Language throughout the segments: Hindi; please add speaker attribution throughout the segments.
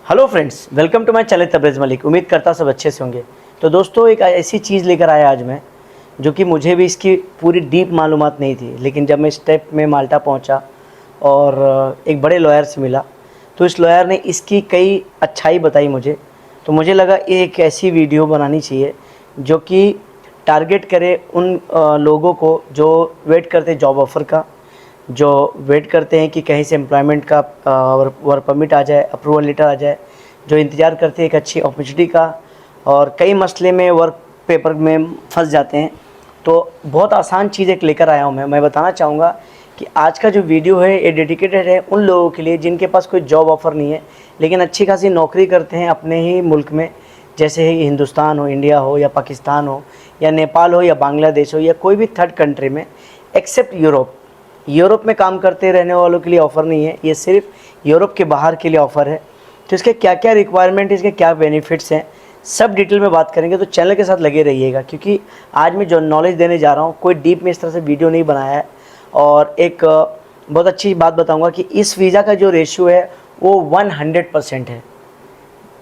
Speaker 1: Hello friends, welcome to my channel Tabrez Malik. उम्मीद करता सब अच्छे से होंगे। तो दोस्तों, एक ऐसी चीज़ लेकर आया आज मैं, जो कि मुझे भी इसकी पूरी डीप मालूमात नहीं थी, लेकिन जब मैं स्टेप में माल्टा पहुंचा और एक बड़े लॉयर से मिला, तो इस लॉयर ने इसकी कई अच्छाई बताई मुझे। तो मुझे लगा ये एक ऐसी वीडियो बनानी चाहिए जो कि टारगेट करे उन लोगों को जो वेट करते जॉब ऑफ़र का, जो वेट करते हैं कि कहीं से एम्प्लॉयमेंट का वर्क परमिट आ जाए, अप्रूवल लेटर आ जाए, जो इंतज़ार करते हैं एक अच्छी अपॉर्चुनिटी का, और कई मसले में वर्क पेपर में फंस जाते हैं। तो बहुत आसान चीज़ एक लेकर आया हूँ मैं बताना चाहूँगा कि आज का जो वीडियो है ये डेडिकेटेड है उन लोगों के लिए जिनके पास कोई जॉब ऑफ़र नहीं है, लेकिन अच्छी खासी नौकरी करते हैं अपने ही मुल्क में, जैसे ही हिंदुस्तान हो, इंडिया हो या पाकिस्तान हो या नेपाल हो या बांग्लादेश हो या कोई भी थर्ड कंट्री में, एक्सेप्ट यूरोप में काम करते रहने वालों के लिए ऑफ़र नहीं है, ये सिर्फ यूरोप के बाहर के लिए ऑफ़र है। तो इसके क्या क्या रिक्वायरमेंट, इसके क्या बेनिफिट्स हैं, सब डिटेल में बात करेंगे। तो चैनल के साथ लगे रहिएगा, क्योंकि आज मैं जो नॉलेज देने जा रहा हूँ कोई डीप में इस तरह से वीडियो नहीं बनाया है। और एक बहुत अच्छी बात बताऊँगा कि इस वीज़ा का जो रेशियो है वो 100% है।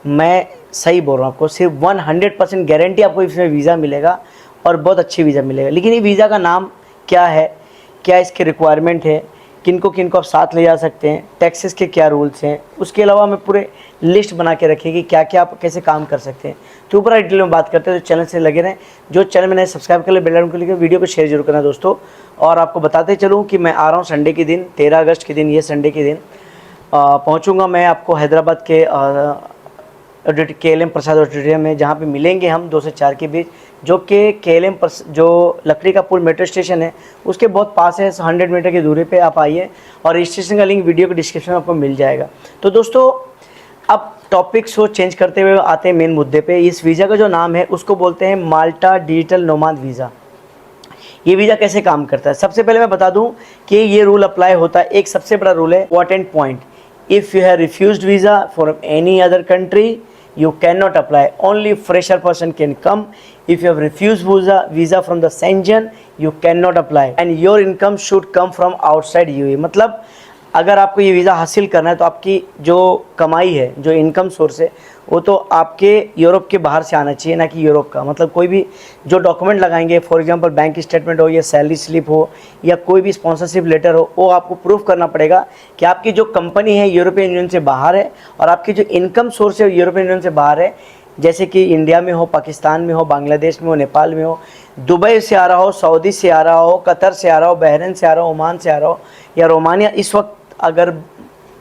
Speaker 1: मैं सही बोल रहा हूँ आपको, सिर्फ 100% गारंटी आपको इसमें वीज़ा मिलेगा और बहुत अच्छी वीज़ा मिलेगा। लेकिन ये वीज़ा का नाम क्या है, क्या इसके रिक्वायरमेंट है, किनको किनको आप साथ ले जा सकते हैं, टैक्सेस के क्या रूल्स हैं, उसके अलावा हमें पूरे लिस्ट बना के रखिए कि क्या क्या आप कैसे काम कर सकते हैं। तो ऊपर डिटेल में बात करते हैं, तो चैनल से लगे रहें। जो चैनल मैंने सब्सक्राइब कर लिया, बेल आइकन को लेकर वीडियो को शेयर जरूर करना दोस्तों। और आपको बताते चलूँ कि मैं आ रहा हूँ संडे के दिन, 13 अगस्त के दिन, ये संडे के दिन पहुँचूँगा मैं आपको हैदराबाद के KLM प्रसाद ऑडिटोरियम में, जहाँ पे मिलेंगे हम 2 से 4 के बीच, जो कि KLM जो लकड़ी का पुल मेट्रो स्टेशन है उसके बहुत पास है। 100 मीटर की दूरी पे आप आइए, और रजिस्ट्रेशन का लिंक वीडियो के डिस्क्रिप्शन में आपको मिल जाएगा। तो दोस्तों, अब टॉपिक को चेंज करते हुए आते हैं मेन मुद्दे पे। इस वीज़ा का जो नाम है उसको बोलते हैं माल्टा डिजिटल नोमाद वीज़ा। ये वीज़ा कैसे काम करता है, सबसे पहले मैं बता दूं कि ये रूल अप्लाई होता है। एक सबसे बड़ा रूल है, important point, if you have refused visa from any other country you cannot apply. Only fresher person can come. If you have refused visa from the Schengen, you cannot apply, and your income should come from outside UAE. मतलब अगर आपको ये वीज़ा हासिल करना है तो आपकी जो कमाई है, जो इनकम सोर्स है, वो तो आपके यूरोप के बाहर से आना चाहिए, ना कि यूरोप का। मतलब कोई भी जो डॉक्यूमेंट लगाएंगे, फॉर एग्जांपल बैंक स्टेटमेंट हो या सैलरी स्लिप हो या कोई भी स्पॉन्सरशिप लेटर हो, वो आपको प्रूफ करना पड़ेगा कि आपकी जो कंपनी है यूरोपियन यूनियन से बाहर है और आपकी जो इनकम सोर्स है यूरोपियन यूनियन से बाहर है। जैसे कि इंडिया में हो, पाकिस्तान में हो, बांग्लादेश में हो, नेपाल में हो, दुबई से आ रहा हो, सऊदी से आ रहा हो, कतर से आ रहा हो, बहरीन से आ रहा हो, ओमान से आ रहा हो, या रोमानिया, इस वक्त अगर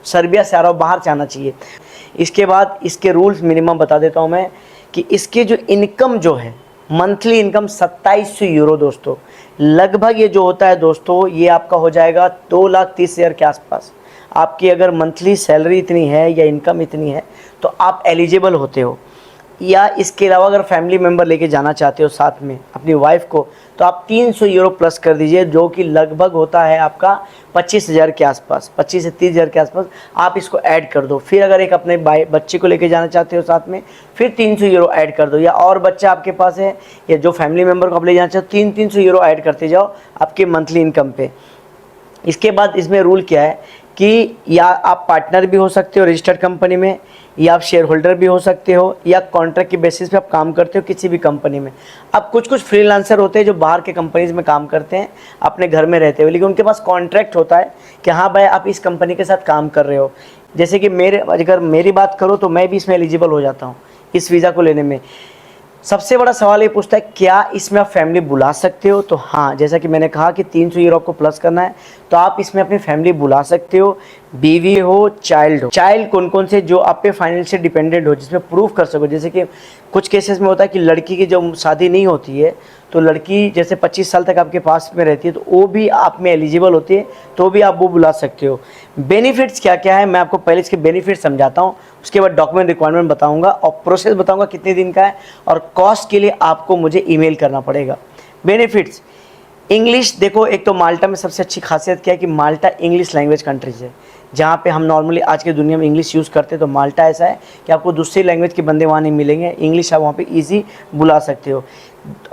Speaker 1: सर्बिया से आ रहा हो, बाहर से आना चाहिए। इसके बाद इसके रूल्स मिनिमम बता देता हूँ मैं कि इसके जो इनकम जो है, मंथली इनकम 2700 यूरो दोस्तों। लगभग ये जो होता है दोस्तों, ये आपका हो जाएगा 2,30,000 के आसपास। आपकी अगर मंथली सैलरी इतनी है या इनकम इतनी है तो आप एलिजिबल होते हो। या इसके अलावा अगर फैमिली मेम्बर लेके जाना चाहते हो साथ में अपनी वाइफ को, तो आप 300 यूरो प्लस कर दीजिए, जो कि लगभग होता है आपका 25,000 के आसपास, 25 से 30,000 के आसपास। आप इसको ऐड कर दो। फिर अगर एक अपने बच्चे को लेके जाना चाहते हो साथ में, फिर 300 यूरो ऐड कर दो। या और बच्चा आपके पास है या जो फैमिली मेम्बर को आप ले जाना चाहते हो, 300 यूरो ऐड करते जाओ आपके मंथली इनकम पे। इसके बाद इसमें रूल क्या है कि या आप पार्टनर भी हो सकते हो रजिस्टर्ड कंपनी में, या आप शेयर होल्डर भी हो सकते हो, या कॉन्ट्रैक्ट के बेसिस पे आप काम करते हो किसी भी कंपनी में। अब कुछ फ्रीलांसर होते हैं जो बाहर के कंपनीज में काम करते हैं अपने घर में रहते हुए, लेकिन उनके पास कॉन्ट्रैक्ट होता है कि हाँ भाई आप इस कंपनी के साथ काम कर रहे हो। जैसे कि अगर मेरी बात करो तो मैं भी इसमें एलिजिबल हो जाता हूँ इस वीज़ा को लेने में। सबसे बड़ा सवाल ये पूछता है, क्या इसमें आप फैमिली बुला सकते हो? तो हाँ, जैसा कि मैंने कहा कि 300 यूरो को प्लस करना है, तो आप इसमें अपनी फैमिली बुला सकते हो, बीवी हो, चाइल्ड हो। चाइल्ड कौन कौन से, जो आप पे फाइनेंशियल डिपेंडेंट हो, जिसमें प्रूफ कर सको। जैसे कि कुछ केसेस में होता है कि लड़की की जो शादी नहीं होती है, तो लड़की जैसे 25 साल तक आपके पास में रहती है, तो वो भी आप में एलिजिबल होती है, तो भी आप वो बुला सकते हो। बेनिफिट्स क्या क्या है, मैं आपको पहले इसके बेनिफिट्स समझाता हूँ, उसके बाद डॉक्यूमेंट रिक्वायरमेंट बताऊँगा और प्रोसेस बताऊँगा कितने दिन का है, और कॉस्ट के लिए आपको मुझे ईमेल करना पड़ेगा। बेनिफिट्स, इंग्लिश देखो, एक तो माल्टा में सबसे अच्छी खासियत क्या है कि माल्टा इंग्लिश लैंग्वेज कंट्रीज है। जहाँ पे हम नॉर्मली आज की दुनिया में इंग्लिश यूज़ करते हैं, तो माल्टा ऐसा है कि आपको दूसरी लैंग्वेज के बंदे वहाँ नहीं मिलेंगे, इंग्लिश आप वहाँ पे इजी बुला सकते हो।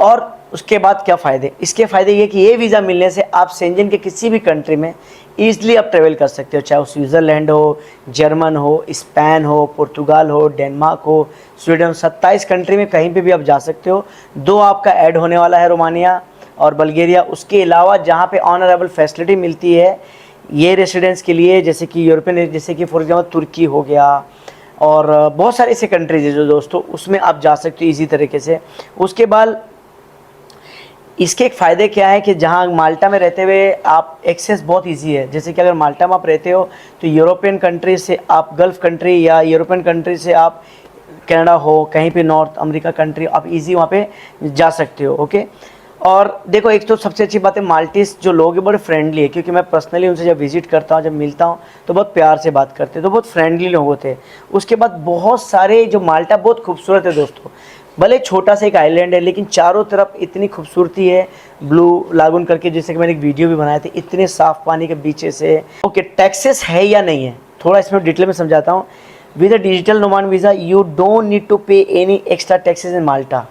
Speaker 1: और उसके बाद क्या फ़ायदे, इसके फ़ायदे ये कि ये वीज़ा मिलने से आप शेंजन के किसी भी कंट्री में ईज़िली आप ट्रैवल कर सकते हो, चाहे वो स्विट्ज़रलैंड हो, जर्मन हो, स्पेन हो, पुर्तगाल हो, डेनमार्क हो, स्वीडन, 27 कंट्री में कहीं पे भी आप जा सकते हो। 2 आपका ऐड होने वाला है, रोमानिया और बल्गेरिया। उसके अलावा जहाँ पे ऑनरेबल फैसिलिटी मिलती है ये रेसिडेंट्स के लिए, जैसे कि यूरोपियन, जैसे कि फॉर एग्जाम्पल तुर्की हो गया, और बहुत सारे ऐसे कंट्रीज है जो दोस्तों उसमें आप जा सकते हो ईजी तरीके से। उसके बाद इसके एक फ़ायदे क्या है कि जहाँ माल्टा में रहते हुए आप एक्सेस बहुत इजी है। जैसे कि अगर माल्टा में आप रहते हो तो यूरोपियन कंट्री से आप गल्फ़ कंट्री या यूरोपियन कंट्री से आप कनाडा हो, कहीं पे नॉर्थ अमेरिका कंट्री, आप इजी वहाँ पे जा सकते हो। ओके। और देखो, एक तो सबसे अच्छी बात है माल्टीज जो लोग हैं बड़े फ्रेंडली है, क्योंकि मैं पर्सनली उनसे जब विजिट करता हूँ, जब मिलता हूँ तो बहुत प्यार से बात करते हैं, तो बहुत फ्रेंडली लोग होते हैं। उसके बाद बहुत सारे, जो माल्टा बहुत खूबसूरत है दोस्तों, भले छोटा सा एक आइलैंड है लेकिन चारों तरफ इतनी खूबसूरती है, ब्लू लागून करके, जैसे कि मैंने एक वीडियो भी बनाया था, इतने साफ़ पानी के बीचे से। ओके, टैक्सेस है या नहीं है थोड़ा इसमें डिटेल में समझाता हूँ। With a digital nomad visa you don't need to pay any extra taxes in Malta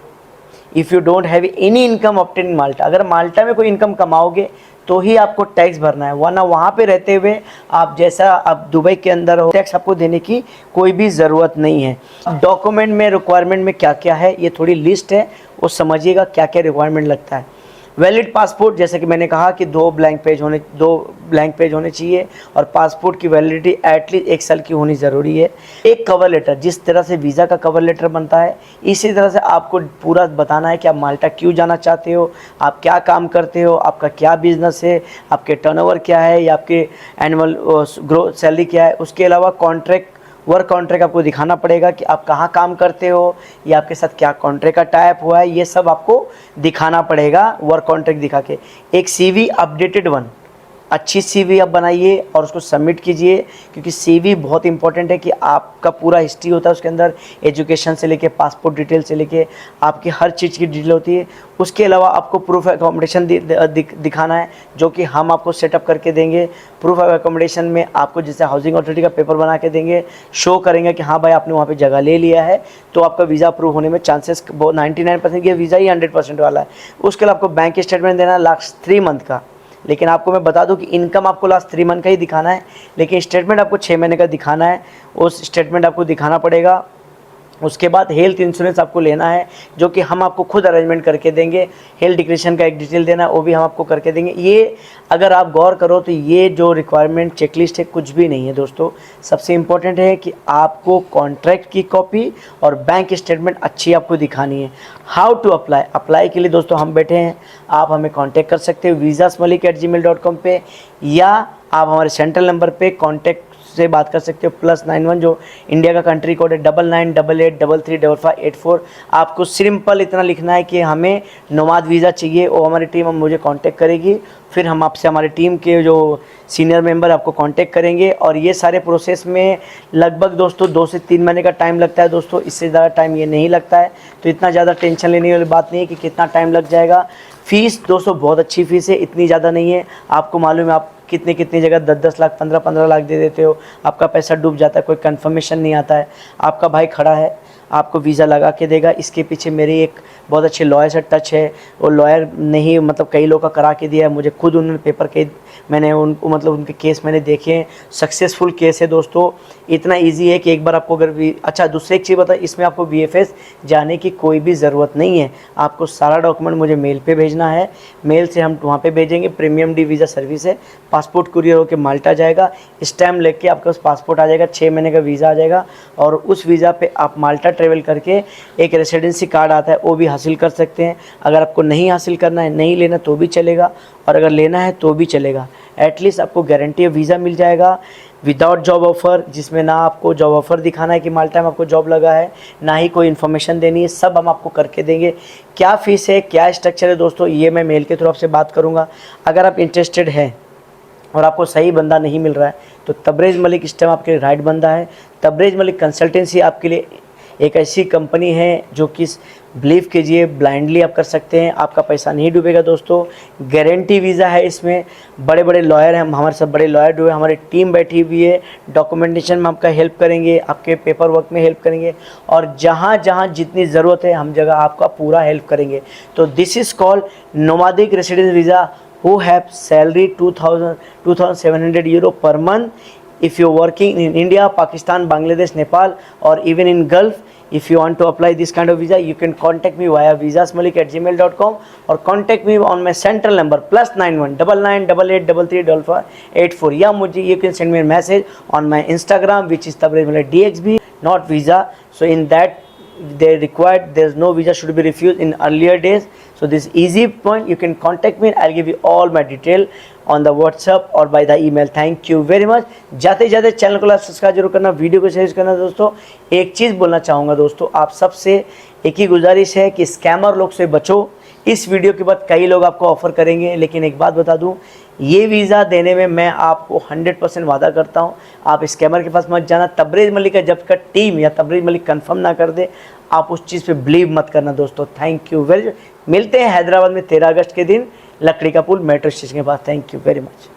Speaker 1: if you don't have any income obtain in Malta. अगर माल्टा में कोई इनकम कमाओगे तो ही आपको टैक्स भरना है, वरना वहाँ पे रहते हुए आप जैसा आप दुबई के अंदर हो, टैक्स आपको देने की कोई भी ज़रूरत नहीं है। डॉक्यूमेंट में रिक्वायरमेंट में क्या क्या है, ये थोड़ी लिस्ट है, वो समझिएगा क्या क्या रिक्वायरमेंट लगता है। वैलिड पासपोर्ट, जैसे कि मैंने कहा कि 2 ब्लैंक पेज होने चाहिए, और पासपोर्ट की वैलिडिटी एटलीस्ट 1 साल की होनी ज़रूरी है। एक कवर लेटर, जिस तरह से वीज़ा का कवर लेटर बनता है इसी तरह से आपको पूरा बताना है कि आप माल्टा क्यों जाना चाहते हो, आप क्या काम करते हो, आपका क्या बिजनेस है, आपके टर्नओवर क्या है, या आपके एनुअल ग्रोथ सैलरी क्या है। उसके अलावा वर्क कॉन्ट्रैक्ट आपको दिखाना पड़ेगा कि आप कहाँ काम करते हो, या आपके साथ क्या कॉन्ट्रैक्ट का टाइप हुआ है, ये सब आपको दिखाना पड़ेगा वर्क कॉन्ट्रैक्ट दिखा के। एक सीवी अपडेटेड वन, अच्छी सीवी आप बनाइए और उसको सबमिट कीजिए, क्योंकि सीवी बहुत इंपॉर्टेंट है कि आपका पूरा हिस्ट्री होता है उसके अंदर, एजुकेशन से लेके पासपोर्ट डिटेल से लेके आपकी हर चीज़ की डिटेल होती है। उसके अलावा आपको प्रूफ ऑफ एकोमोडेशन दिखाना है, जो कि हम आपको सेटअप करके देंगे। प्रूफ ऑफ एकोमोडेशन में आपको जैसे हाउसिंग अथॉरिटी का पेपर बना के देंगे, शो करेंगे कि हाँ भाई आपने वहाँ पे जगह ले लिया है, तो आपका वीज़ा अप्रूव होने में चांसेस 99%, ये वीज़ा ही 100% वाला है। उसके अलावा आपको बैंक स्टेटमेंट देना है लास्ट 3 मंथ का, लेकिन आपको मैं बता दूं कि इनकम आपको लास्ट 3 मंथ का ही दिखाना है, लेकिन स्टेटमेंट आपको 6 महीने का दिखाना है, उस स्टेटमेंट आपको दिखाना पड़ेगा। उसके बाद हेल्थ इंश्योरेंस आपको लेना है, जो कि हम आपको खुद अरेंजमेंट करके देंगे। हेल्थ डिक्लेरेशन का एक डिटेल देना है, वो भी हम आपको करके देंगे। ये अगर आप गौर करो तो ये जो रिक्वायरमेंट चेकलिस्ट है कुछ भी नहीं है दोस्तों। सबसे इम्पोर्टेंट है कि आपको कॉन्ट्रैक्ट की कॉपी और बैंक स्टेटमेंट अच्छी आपको दिखानी है। हाउ टू अप्लाई के लिए दोस्तों हम बैठे हैं, आप हमें कॉन्टैक्ट कर सकते हो visasmalik@gmail.com पे, या आप हमारे सेंट्रल नंबर पे कॉन्टैक्ट से बात कर सकते हो, +91 जो इंडिया का कंट्री कोड है 9988833584। आपको सिंपल इतना लिखना है कि हमें नोमाद वीज़ा चाहिए, और हमारी टीम हम मुझे कांटेक्ट करेगी, फिर हम आपसे हमारी टीम के जो सीनियर मेंबर आपको कांटेक्ट करेंगे। और ये सारे प्रोसेस में लगभग दोस्तों 2 से 3 महीने का टाइम लगता है दोस्तों, इससे ज़्यादा टाइम ये नहीं लगता है, तो इतना ज़्यादा टेंशन लेने वाली बात नहीं है कि कितना टाइम लग जाएगा। फ़ीस दोस्तों बहुत अच्छी फ़ीस है, इतनी ज़्यादा नहीं है। आपको मालूम है आप कितनी जगह 10-10 लाख 15-15 लाख दे देते हो, आपका पैसा डूब जाता है, कोई कंफर्मेशन नहीं आता है। आपका भाई खड़ा है, आपको वीज़ा लगा के देगा। इसके पीछे मेरी एक बहुत अच्छे लॉयर से टच है, वो लॉयर ने ही मतलब कई लोगों का करा के दिया है मुझे, खुद उन्होंने पेपर के मैंने उनको मतलब उनके केस मैंने देखे हैं, सक्सेसफुल केस है दोस्तों। इतना इजी है कि एक बार आपको अगर अच्छा दूसरी एक चीज़ बता, इसमें आपको VFS जाने की कोई भी ज़रूरत नहीं है। आपको सारा डॉक्यूमेंट मुझे मेल पे भेजना है, मेल से हम वहाँ पे भेजेंगे। प्रीमियम डी वीज़ा सर्विस है, पासपोर्ट कुरियर होकर माल्टा जाएगा, स्टैम्प लेके आपके पास पासपोर्ट आ जाएगा, 6 महीने का वीज़ा आ जाएगा, और उस वीज़ा पे आप माल्टा ट्रेवल करके एक रेसिडेंसी कार्ड आता है वो भी हासिल कर सकते हैं। अगर आपको नहीं हासिल करना है, नहीं लेना तो भी चलेगा, और अगर लेना है तो भी चलेगा। एटलीस्ट आपको गारंटी वीज़ा मिल जाएगा विदाउट जॉब ऑफ़र, जिसमें ना आपको जॉब ऑफ़र दिखाना है कि माल्टा में आपको जॉब लगा है, ना ही कोई इन्फॉर्मेशन देनी है, सब हम आपको करके देंगे। क्या फ़ीस है, क्या स्ट्रक्चर है दोस्तों, ये मैं मेल के थ्रू आपसे बात करूँगा। अगर आप इंटरेस्टेड हैं और आपको सही बंदा नहीं मिल रहा है तो तबरेज़ मलिक इस टाइम आपके लिए राइट बंदा है। तबरेज़ मलिक कंसल्टेंसी आपके लिए एक ऐसी कंपनी है जो कि बिलीव कीजिए ब्लाइंडली आप कर सकते हैं, आपका पैसा नहीं डूबेगा दोस्तों। गारंटी वीज़ा है, इसमें बड़े बड़े लॉयर हैं, हमारे साथ बड़े लॉयर डूबे, हमारी टीम बैठी हुई है, डॉक्यूमेंटेशन में आपका हेल्प करेंगे, आपके पेपर वर्क में हेल्प करेंगे, और जहाँ जहाँ जितनी ज़रूरत है हम जगह आपका पूरा हेल्प करेंगे। तो this is called nomadic residence visa who have salary 2700 euro per month. If you're working in India, Pakistan, Bangladesh, Nepal, or even in Gulf, if you want to apply this kind of visa, you can contact me via visasmalik@gmail.com or contact me on my central number +91 99888834. या मुझे you can send me a message on my Instagram, which is Tabrez Malik DXB, not visa. So in that they required, there's no visa should be refused in earlier days. So this easy point, you can contact me, I'll give you all my detail on the WhatsApp or by the email. Thank you very much. जाते जाते चैनल को सब्सक्राइब जरूर करना, वीडियो को शेयर करना. दोस्तों एक चीज़ बोलना चाहूँगा दोस्तों, आप सबसे एक ही गुजारिश है कि स्कैमर लोग से बचो. इस वीडियो के बाद कई लोग आपको ऑफ़र करेंगे, लेकिन एक बात बता दूं, ये वीज़ा देने में मैं आपको 100% वादा करता हूं. आप स्कैमर के पास मत जाना. तबरेज़ मलिक का जब तक टीम या तबरेज़ मलिक कंफर्म ना कर दे, आप उस चीज़ पे बिलीव मत करना दोस्तों. Thank you very. मिलते हैं हैदराबाद में 13 अगस्त के दिन लकड़ी का पुल मेट्रो स्टेशन के पास. Thank you very much.